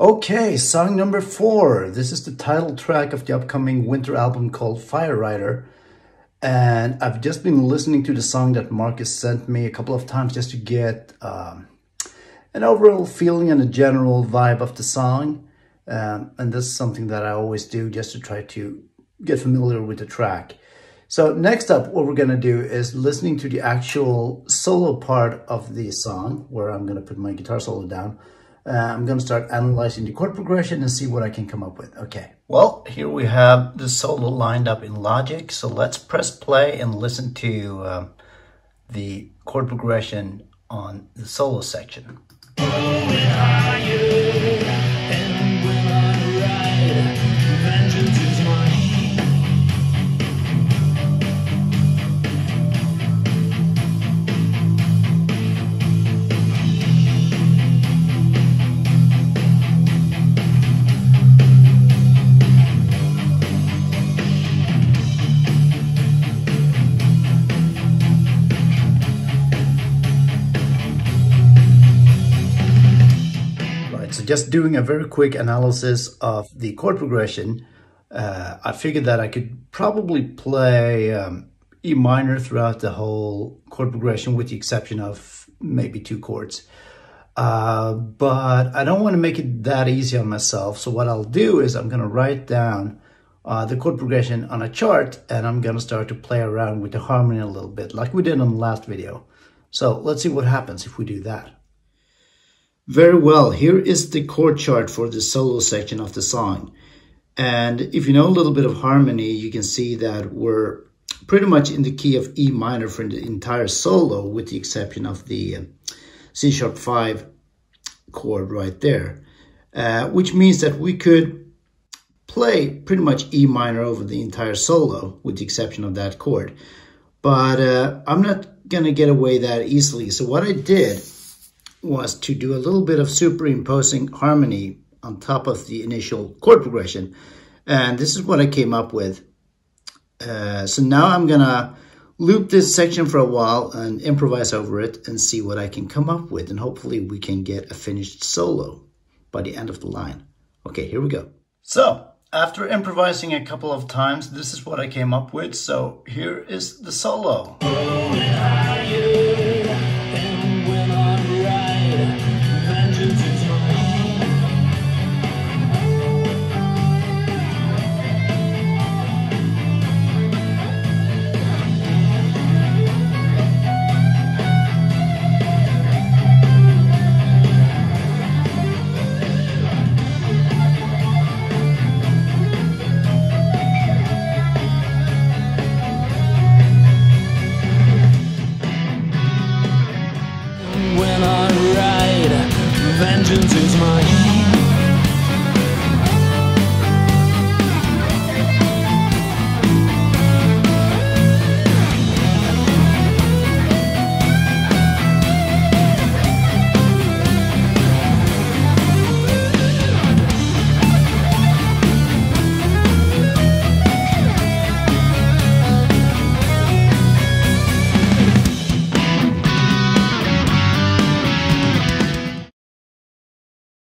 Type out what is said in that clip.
Okay, song number 4. This is the title track of the upcoming winter album called Fire Rider. And I've just been listening to the song that Marcus sent me a couple of times just to get an overall feeling and a general vibe of the song. And this is something that I always do just to try to get familiar with the track. So next up, what we're going to do is listening to the actual solo part of the song, where I'm going to put my guitar solo down. I'm going to start analyzing the chord progression and see what I can come up with. Okay. Well, here we have the solo lined up in Logic. So let's press play and listen to the chord progression on the solo section. So just doing a very quick analysis of the chord progression, I figured that I could probably play E minor throughout the whole chord progression with the exception of maybe 2 chords. But I don't want to make it that easy on myself. So what I'll do is I'm going to write down the chord progression on a chart, and I'm going to start to play around with the harmony a little bit like we did on the last video. So let's see what happens if we do that. Very well, here is the chord chart for the solo section of the song. And if you know a little bit of harmony, you can see that we're pretty much in the key of E minor for the entire solo, with the exception of the C#5 chord right there. Which means that we could play pretty much E minor over the entire solo, with the exception of that chord. But I'm not going to get away that easily. So what I did was to do a little bit of superimposing harmony on top of the initial chord progression. And this is what I came up with. So now I'm gonna loop this section for a while and improvise over it and see what I can come up with. And hopefully we can get a finished solo by the end of the line. Okay, here we go. So after improvising a couple of times, this is what I came up with. So here is the solo.